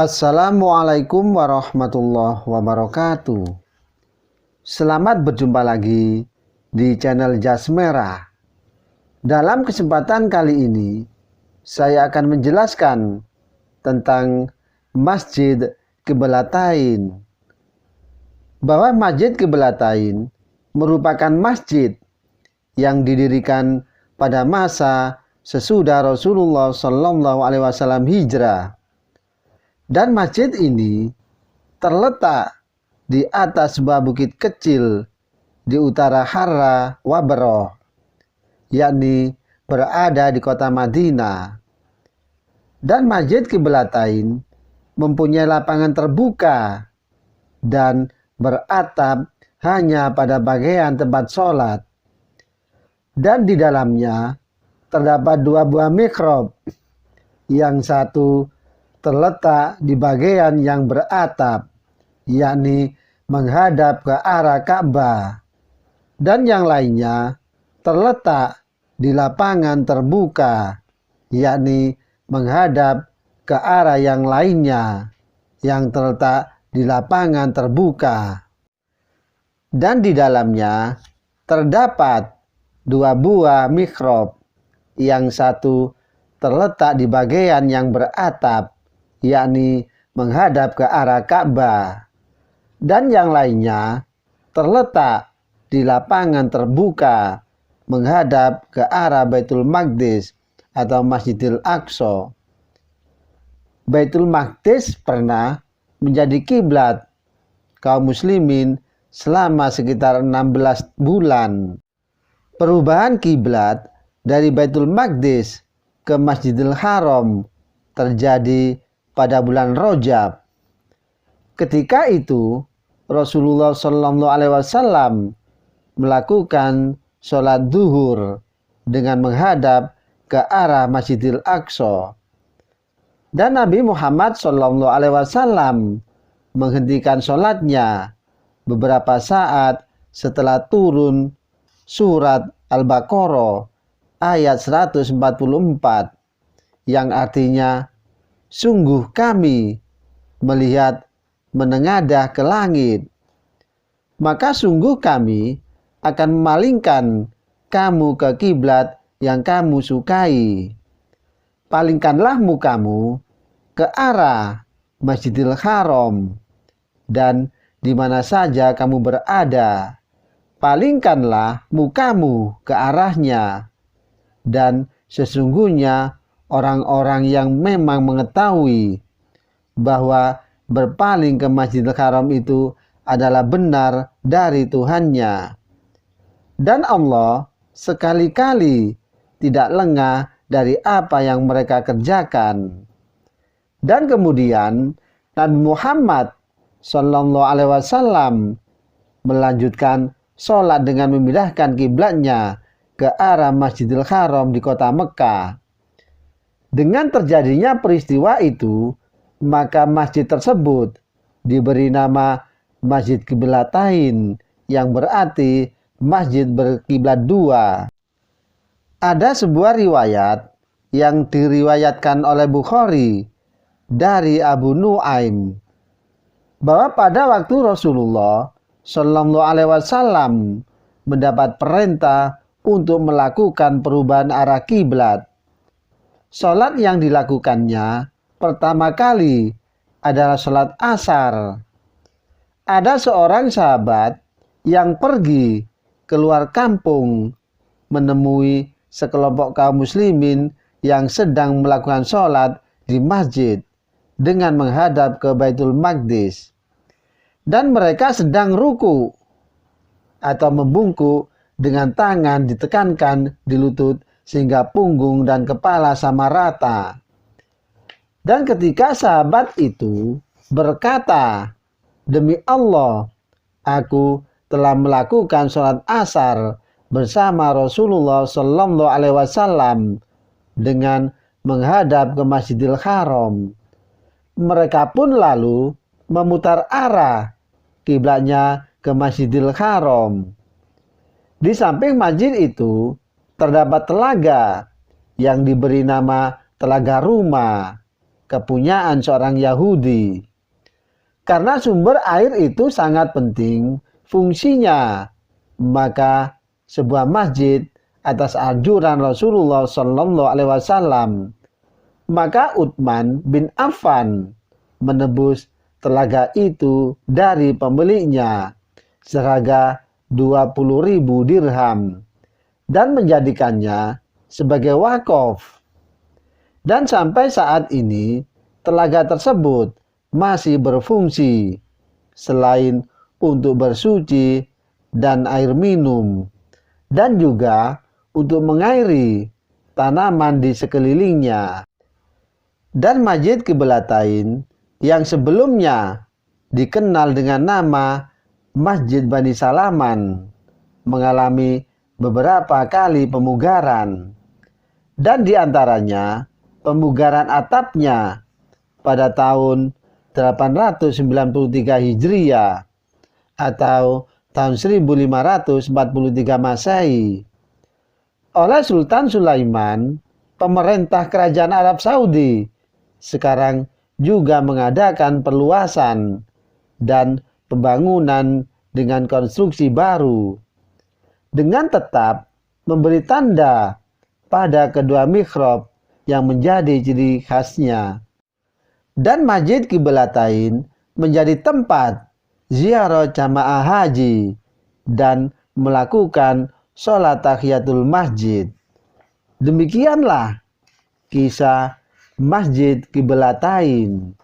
Assalamualaikum warahmatullahi wabarakatuh. Selamat berjumpa lagi di channel Jas Merah. Dalam kesempatan kali ini, saya akan menjelaskan tentang Masjid Qiblatain. Bahwa Masjid Qiblatain merupakan masjid yang didirikan pada masa sesudah Rasulullah SAW hijrah. Dan masjid ini terletak di atas sebuah bukit kecil di utara Harra Wabaroh, yakni berada di kota Madinah. Dan Masjid Qiblatain mempunyai lapangan terbuka dan beratap hanya pada bagian tempat sholat. Dan di dalamnya terdapat dua buah mihrab, yang satu terletak di bagian yang beratap, yakni menghadap ke arah Ka'bah, dan yang lainnya terletak di lapangan terbuka, yakni menghadap ke arah yang lainnya yang terletak di lapangan terbuka. Dan di dalamnya terdapat dua buah mihrab, yang satu terletak di bagian yang beratap, yakni menghadap ke arah Ka'bah, dan yang lainnya terletak di lapangan terbuka menghadap ke arah Baitul Maqdis atau Masjidil Aqsa. Baitul Maqdis pernah menjadi kiblat kaum muslimin selama sekitar 16 bulan. Perubahan kiblat dari Baitul Maqdis ke Masjidil Haram terjadi pada bulan Rajab. Ketika itu Rasulullah SAW melakukan sholat duhur dengan menghadap ke arah Masjidil Aqsa. Dan Nabi Muhammad SAW menghentikan sholatnya beberapa saat setelah turun surat Al-Baqarah ayat 144, yang artinya, sungguh kami melihat menengadah ke langit, maka sungguh kami akan memalingkan kamu ke kiblat yang kamu sukai. Palingkanlah mukamu ke arah Masjidil Haram, dan di mana saja kamu berada, palingkanlah mukamu ke arahnya. Dan sesungguhnya orang-orang yang memang mengetahui bahwa berpaling ke Masjidil Haram itu adalah benar dari Tuhannya. Dan Allah sekali-kali tidak lengah dari apa yang mereka kerjakan. Dan kemudian Nabi Muhammad SAW melanjutkan sholat dengan memindahkan kiblatnya ke arah Masjidil Haram di kota Mekah. Dengan terjadinya peristiwa itu, maka masjid tersebut diberi nama Masjid Qiblatain, yang berarti masjid berkiblat dua. Ada sebuah riwayat yang diriwayatkan oleh Bukhari dari Abu Nuaim, bahwa pada waktu Rasulullah SAW mendapat perintah untuk melakukan perubahan arah kiblat, sholat yang dilakukannya pertama kali adalah sholat asar. Ada seorang sahabat yang pergi keluar kampung menemui sekelompok kaum muslimin yang sedang melakukan sholat di masjid dengan menghadap ke Baitul Maqdis. Dan mereka sedang ruku atau membungkuk dengan tangan ditekankan di lutut sehingga punggung dan kepala sama rata. Dan ketika sahabat itu berkata, "Demi Allah, aku telah melakukan sholat asar bersama Rasulullah SAW dengan menghadap ke Masjidil Haram." Mereka pun lalu memutar arah kiblatnya ke Masjidil Haram. Di samping masjid itu terdapat telaga yang diberi nama Telaga Ruma. kepunyaan seorang Yahudi. Karena sumber air itu sangat penting fungsinya, maka sebuah masjid atas anjuran Rasulullah Shallallahu Alaihi Wasallam, maka Utsman bin Affan menebus telaga itu dari pemiliknya seharga 20.000 dirham dan menjadikannya sebagai wakaf. Dan sampai saat ini telaga tersebut masih berfungsi selain untuk bersuci dan air minum, dan juga untuk mengairi tanaman di sekelilingnya. Dan Masjid Qiblatain yang sebelumnya dikenal dengan nama Masjid Bani Salaman mengalami beberapa kali pemugaran, dan diantaranya pemugaran atapnya pada tahun 893 Hijriah atau tahun 1543 Masehi oleh Sultan Sulaiman, pemerintah kerajaan Arab Saudi. Sekarang juga mengadakan perluasan dan pembangunan dengan konstruksi baru, dengan tetap memberi tanda pada kedua mihrab yang menjadi ciri khasnya. Dan Masjid Qiblatain menjadi tempat ziarah jamaah haji dan melakukan sholat tahiyatul masjid. Demikianlah kisah Masjid Qiblatain.